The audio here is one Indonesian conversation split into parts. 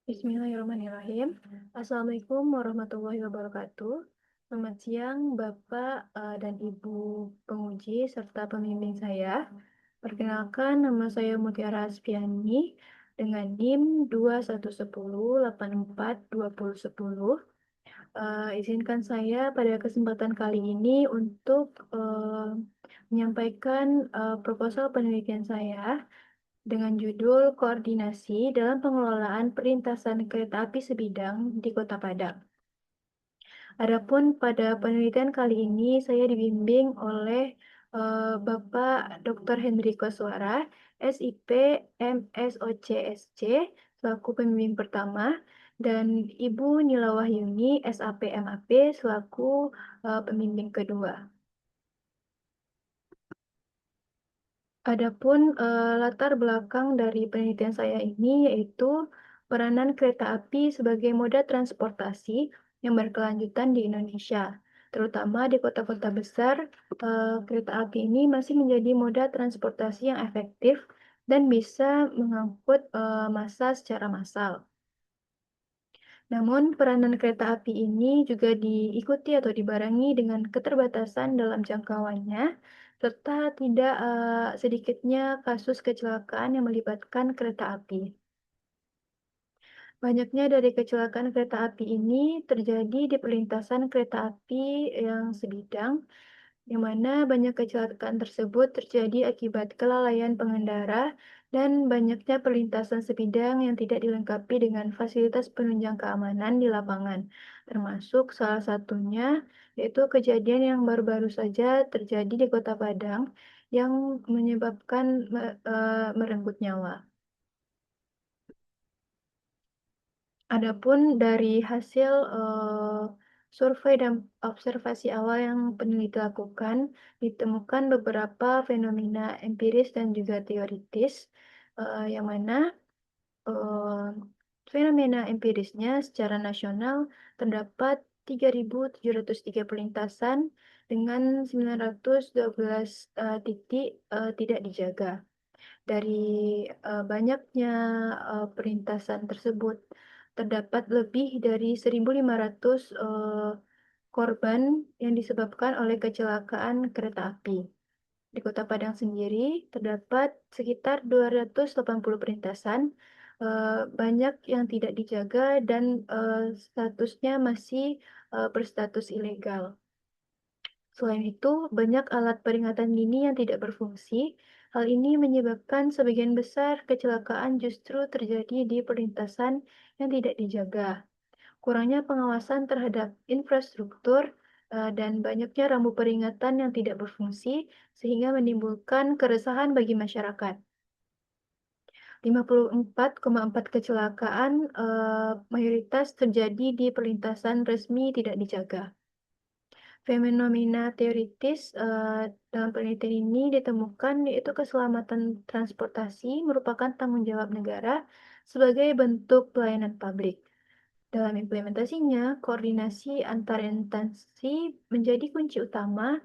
Bismillahirrahmanirrahim. Assalamualaikum warahmatullahi wabarakatuh. Selamat siang, Bapak dan Ibu penguji serta pembimbing saya. Perkenalkan, nama saya Mutiara Aspiani dengan NIM 2110842010. Izinkan saya pada kesempatan kali ini untuk menyampaikan proposal penelitian saya dengan judul Koordinasi dalam Pengelolaan Perlintasan Kereta Api Sebidang di Kota Padang. Adapun pada penelitian kali ini saya dibimbing oleh Bapak Dr. Hendri Koswara, SIP MSOCSC, selaku pembimbing pertama, dan Ibu Nila Wahyuni, SAP MAP, selaku pembimbing kedua. Adapun latar belakang dari penelitian saya ini yaitu peranan kereta api sebagai moda transportasi yang berkelanjutan di Indonesia, terutama di kota-kota besar. Kereta api ini masih menjadi moda transportasi yang efektif dan bisa mengangkut massa secara massal. Namun, peranan kereta api ini juga diikuti atau dibarengi dengan keterbatasan dalam jangkauannya, serta tidak sedikitnya kasus kecelakaan yang melibatkan kereta api. Banyaknya dari kecelakaan kereta api ini terjadi di perlintasan kereta api yang sebidang, di mana banyak kecelakaan tersebut terjadi akibat kelalaian pengendara dan banyaknya perlintasan sebidang yang tidak dilengkapi dengan fasilitas penunjang keamanan di lapangan, termasuk salah satunya yaitu kejadian yang baru-baru saja terjadi di Kota Padang yang menyebabkan merenggut nyawa. Adapun dari hasil survei dan observasi awal yang peneliti lakukan, ditemukan beberapa fenomena empiris dan juga teoritis, yang mana eh, fenomena empirisnya secara nasional terdapat 3.703 perlintasan dengan 912 titik tidak dijaga. Dari banyaknya perlintasan tersebut, terdapat lebih dari 1.500 korban yang disebabkan oleh kecelakaan kereta api. Di Kota Padang sendiri terdapat sekitar 280 perlintasan, banyak yang tidak dijaga dan statusnya masih berstatus ilegal. Selain itu, banyak alat peringatan dini yang tidak berfungsi. Hal ini menyebabkan sebagian besar kecelakaan justru terjadi di perlintasan yang tidak dijaga. Kurangnya pengawasan terhadap infrastruktur dan banyaknya rambu peringatan yang tidak berfungsi sehingga menimbulkan keresahan bagi masyarakat. 54,4 kecelakaan mayoritas terjadi di perlintasan resmi tidak dijaga. Fenomena teoritis dalam penelitian ini ditemukan yaitu keselamatan transportasi merupakan tanggung jawab negara sebagai bentuk pelayanan publik. Dalam implementasinya, koordinasi antar instansi menjadi kunci utama.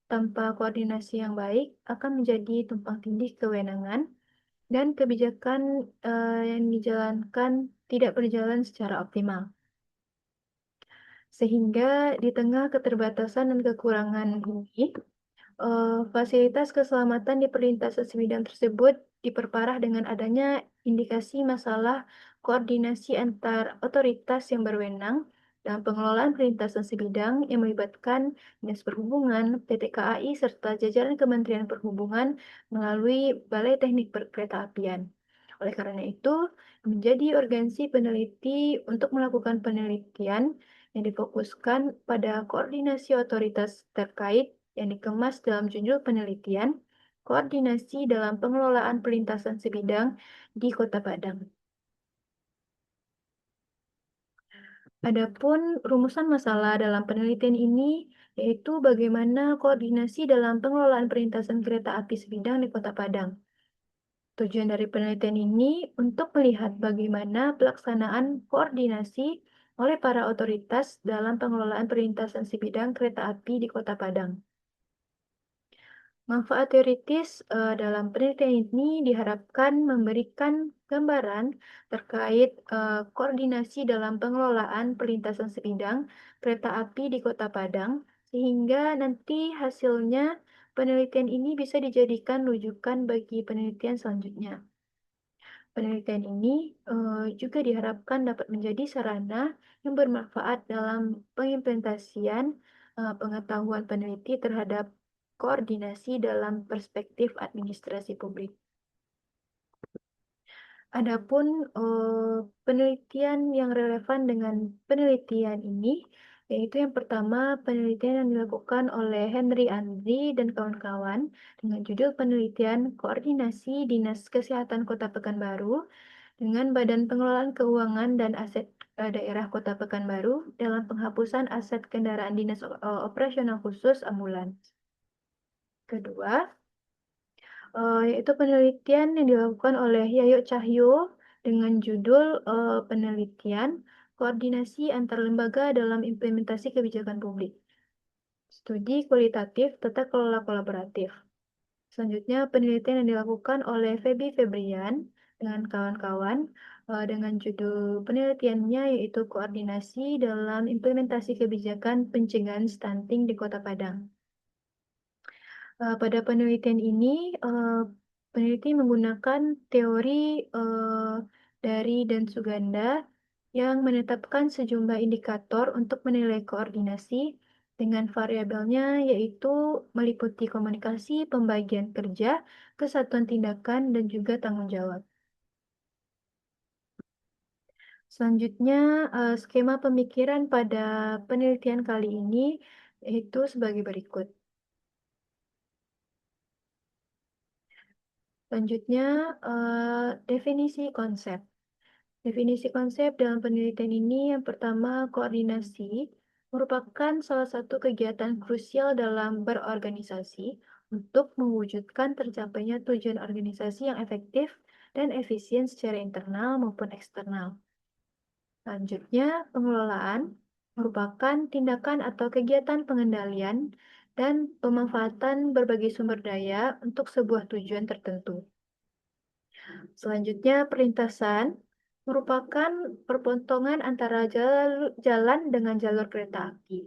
Tanpa koordinasi yang baik akan menjadi tumpang tindih kewenangan dan kebijakan yang dijalankan tidak berjalan secara optimal. Sehingga di tengah keterbatasan dan kekurangan ini, fasilitas keselamatan di perlintasan sebidang tersebut diperparah dengan adanya indikasi masalah koordinasi antar otoritas yang berwenang dalam pengelolaan perlintasan sebidang yang melibatkan Dinas Perhubungan, PT KAI, serta jajaran Kementerian Perhubungan melalui Balai Teknik Perkeretaapian. Oleh karena itu, menjadi urgensi peneliti untuk melakukan penelitian yang difokuskan pada koordinasi otoritas terkait yang dikemas dalam judul penelitian, koordinasi dalam pengelolaan perlintasan sebidang di Kota Padang. Adapun rumusan masalah dalam penelitian ini yaitu bagaimana koordinasi dalam pengelolaan perlintasan kereta api sebidang di Kota Padang. Tujuan dari penelitian ini untuk melihat bagaimana pelaksanaan koordinasi oleh para otoritas dalam pengelolaan perlintasan sebidang kereta api di Kota Padang. Manfaat teoritis dalam penelitian ini diharapkan memberikan gambaran terkait koordinasi dalam pengelolaan perlintasan sebidang kereta api di Kota Padang, sehingga nanti hasilnya penelitian ini bisa dijadikan rujukan bagi penelitian selanjutnya. Penelitian ini juga diharapkan dapat menjadi sarana yang bermanfaat dalam pengimplementasian pengetahuan peneliti terhadap koordinasi dalam perspektif administrasi publik. Adapun penelitian yang relevan dengan penelitian ini, yaitu yang pertama penelitian yang dilakukan oleh Henry Andri dan kawan-kawan dengan judul penelitian Koordinasi Dinas Kesehatan Kota Pekanbaru dengan Badan Pengelolaan Keuangan dan Aset Daerah Kota Pekanbaru dalam penghapusan aset kendaraan dinas operasional khusus ambulans. Kedua, yaitu penelitian yang dilakukan oleh Yayo Cahyo dengan judul penelitian koordinasi antar lembaga dalam implementasi kebijakan publik. Studi kualitatif tata kelola kolaboratif. Selanjutnya, penelitian yang dilakukan oleh Feby Febrian dengan kawan-kawan dengan judul penelitiannya yaitu koordinasi dalam implementasi kebijakan pencegahan stunting di Kota Padang. Pada penelitian ini, peneliti menggunakan teori dari dan Suganda yang menetapkan sejumlah indikator untuk menilai koordinasi dengan variabelnya yaitu meliputi komunikasi, pembagian kerja, kesatuan tindakan, dan juga tanggung jawab. Selanjutnya, skema pemikiran pada penelitian kali ini yaitu sebagai berikut. Selanjutnya, definisi konsep. Definisi konsep dalam penelitian ini yang pertama, koordinasi merupakan salah satu kegiatan krusial dalam berorganisasi untuk mewujudkan tercapainya tujuan organisasi yang efektif dan efisien secara internal maupun eksternal. Selanjutnya, pengelolaan merupakan tindakan atau kegiatan pengendalian dan pemanfaatan berbagai sumber daya untuk sebuah tujuan tertentu. Selanjutnya, perlintasan merupakan perpontongan antara jalan dengan jalur kereta api.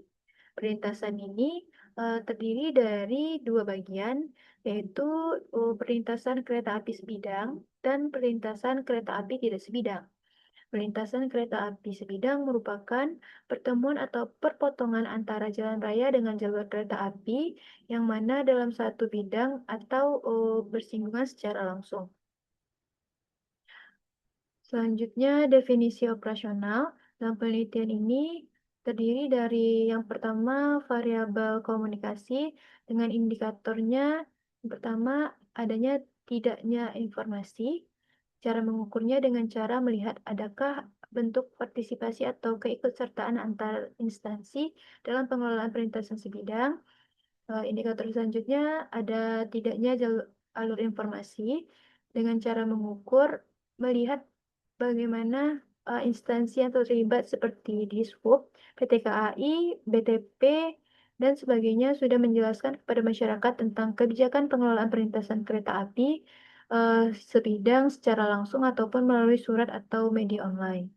Perlintasan ini terdiri dari dua bagian, yaitu perlintasan kereta api sebidang dan perlintasan kereta api tidak sebidang. Perlintasan kereta api sebidang merupakan pertemuan atau perpotongan antara jalan raya dengan jalur kereta api yang mana dalam satu bidang atau bersinggungan secara langsung. Selanjutnya, definisi operasional. Dalam penelitian ini terdiri dari yang pertama, variabel komunikasi dengan indikatornya. Yang pertama, adanya tidaknya informasi. Cara mengukurnya dengan cara melihat adakah bentuk partisipasi atau keikutsertaan antar instansi dalam pengelolaan perlintasan sebidang. Indikator selanjutnya ada tidaknya alur informasi dengan cara mengukur melihat bagaimana instansi yang terlibat seperti Dishub, PT KAI, BTP, dan sebagainya sudah menjelaskan kepada masyarakat tentang kebijakan pengelolaan perlintasan kereta api sebidang secara langsung ataupun melalui surat atau media online.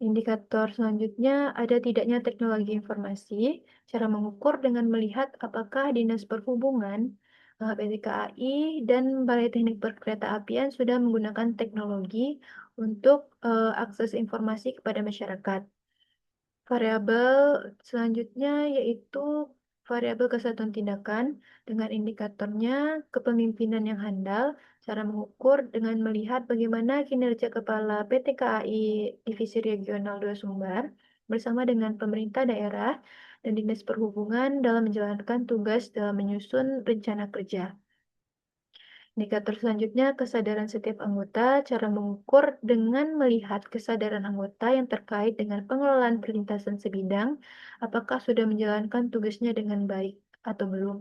Indikator selanjutnya ada tidaknya teknologi informasi, cara mengukur dengan melihat apakah Dinas Perhubungan, PT KAI, dan Balai Teknik Perkeretaapian sudah menggunakan teknologi untuk akses informasi kepada masyarakat. Variabel selanjutnya yaitu variabel kesatuan tindakan dengan indikatornya kepemimpinan yang handal, cara mengukur dengan melihat bagaimana kinerja Kepala PT KAI Divisi Regional 2 Sumbar bersama dengan pemerintah daerah dan Dinas Perhubungan dalam menjalankan tugas dalam menyusun rencana kerja. Indikator selanjutnya, kesadaran setiap anggota, cara mengukur dengan melihat kesadaran anggota yang terkait dengan pengelolaan perlintasan sebidang, apakah sudah menjalankan tugasnya dengan baik atau belum.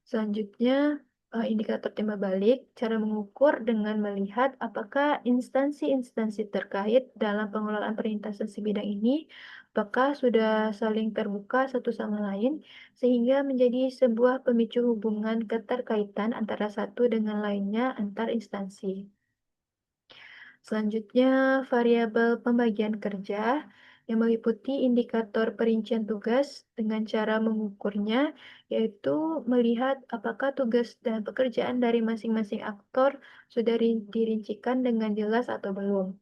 Selanjutnya, Indikator timbal balik, cara mengukur dengan melihat apakah instansi-instansi terkait dalam pengelolaan perlintasan sebidang ini, apakah sudah saling terbuka satu sama lain, sehingga menjadi sebuah pemicu hubungan keterkaitan antara satu dengan lainnya antar instansi. Selanjutnya, variabel pembagian kerja yang meliputi indikator perincian tugas dengan cara mengukurnya, yaitu melihat apakah tugas dan pekerjaan dari masing-masing aktor sudah dirincikan dengan jelas atau belum.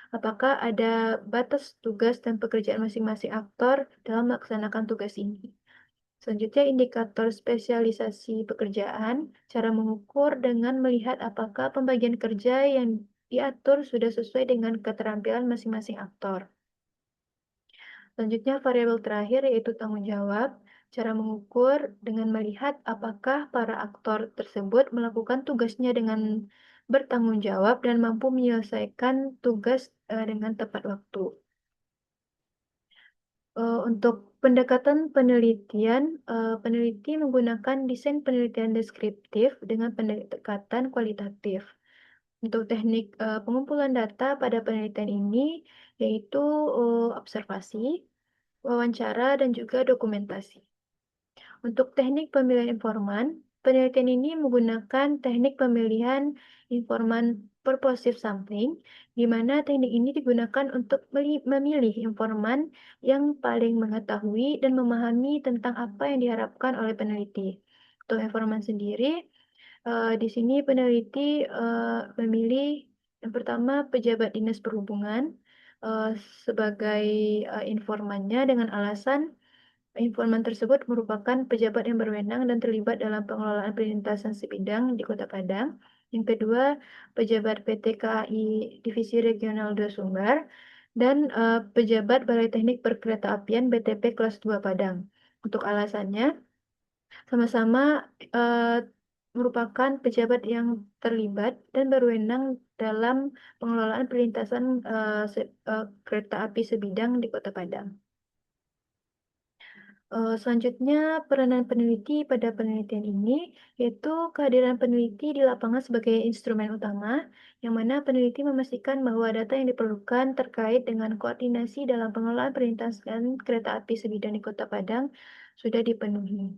Apakah ada batas tugas dan pekerjaan masing-masing aktor dalam melaksanakan tugas ini. Selanjutnya, indikator spesialisasi pekerjaan, cara mengukur dengan melihat apakah pembagian kerja yang diatur sudah sesuai dengan keterampilan masing-masing aktor. Selanjutnya, variabel terakhir yaitu tanggung jawab, cara mengukur dengan melihat apakah para aktor tersebut melakukan tugasnya dengan bertanggung jawab dan mampu menyelesaikan tugas dengan tepat waktu. Untuk pendekatan penelitian, peneliti menggunakan desain penelitian deskriptif dengan pendekatan kualitatif. Untuk teknik pengumpulan data pada penelitian ini yaitu observasi, wawancara, dan juga dokumentasi. Untuk teknik pemilihan informan, penelitian ini menggunakan teknik pemilihan informan purposive sampling, di mana teknik ini digunakan untuk memilih informan yang paling mengetahui dan memahami tentang apa yang diharapkan oleh peneliti. Untuk informan sendiri, di sini peneliti memilih yang pertama pejabat dinas perhubungan eh, sebagai informannya dengan alasan informan tersebut merupakan pejabat yang berwenang dan terlibat dalam pengelolaan perlintasan sebidang di Kota Padang. Yang kedua, pejabat PT KAI Divisi Regional 2 Sumbar dan pejabat Balai Teknik Perkeretaapian BTP kelas 2 Padang. Untuk alasannya, sama-sama eh, merupakan pejabat yang terlibat dan berwenang dalam pengelolaan perlintasan kereta api sebidang di Kota Padang. Selanjutnya, peranan peneliti pada penelitian ini yaitu kehadiran peneliti di lapangan sebagai instrumen utama, yang mana peneliti memastikan bahwa data yang diperlukan terkait dengan koordinasi dalam pengelolaan perlintasan kereta api sebidang di Kota Padang sudah dipenuhi.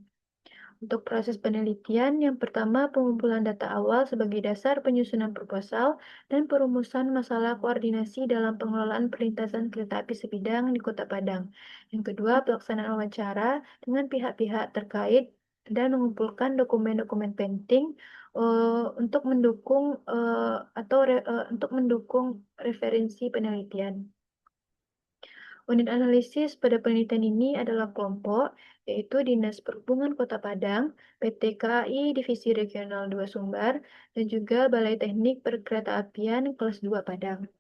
Untuk proses penelitian, yang pertama pengumpulan data awal sebagai dasar penyusunan proposal dan perumusan masalah koordinasi dalam pengelolaan perlintasan kereta api sebidang di Kota Padang. Yang kedua, pelaksanaan wawancara dengan pihak-pihak terkait dan mengumpulkan dokumen-dokumen penting untuk mendukung untuk mendukung referensi penelitian. Unit analisis pada penelitian ini adalah kelompok, yaitu Dinas Perhubungan Kota Padang, PT KAI Divisi Regional 2 Sumbar, dan juga Balai Teknik Perkeretaapian kelas 2 Padang.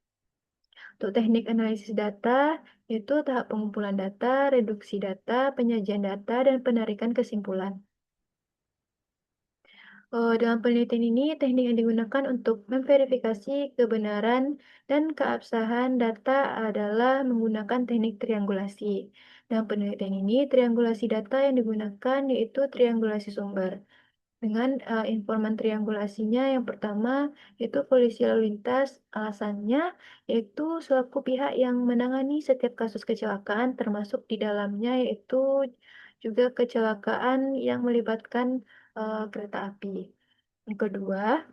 Untuk teknik analisis data, yaitu tahap pengumpulan data, reduksi data, penyajian data, dan penarikan kesimpulan. Dalam penelitian ini, teknik yang digunakan untuk memverifikasi kebenaran dan keabsahan data adalah menggunakan teknik triangulasi. Dalam penelitian ini, triangulasi data yang digunakan yaitu triangulasi sumber. Dengan informan triangulasinya yang pertama yaitu polisi lalu lintas, alasannya yaitu selaku pihak yang menangani setiap kasus kecelakaan termasuk di dalamnya yaitu juga kecelakaan yang melibatkan kereta api. Yang kedua,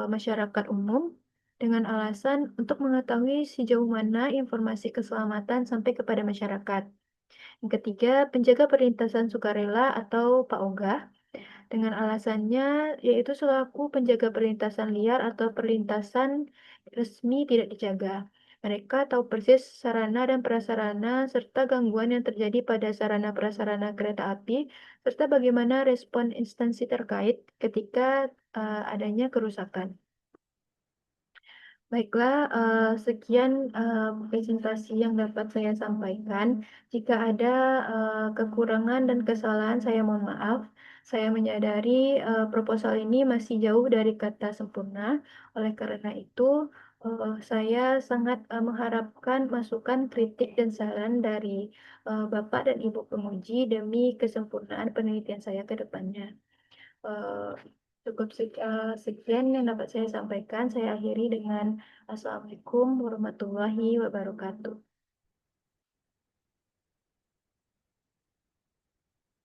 masyarakat umum dengan alasan untuk mengetahui sejauh mana informasi keselamatan sampai kepada masyarakat. Yang ketiga, penjaga perlintasan sukarela atau PAOGA dengan alasannya yaitu selaku penjaga perlintasan liar atau perlintasan resmi tidak dijaga. Mereka tahu persis sarana dan prasarana serta gangguan yang terjadi pada sarana prasarana kereta api serta bagaimana respon instansi terkait ketika adanya kerusakan. Baiklah, sekian presentasi yang dapat saya sampaikan. Jika ada kekurangan dan kesalahan, saya mohon maaf. Saya menyadari proposal ini masih jauh dari kata sempurna. Oleh karena itu, saya sangat mengharapkan masukan, kritik, dan saran dari Bapak dan Ibu penguji demi kesempurnaan penelitian saya ke depannya. Eh, Cukup sekian yang dapat saya sampaikan. Saya akhiri dengan Assalamualaikum warahmatullahi wabarakatuh.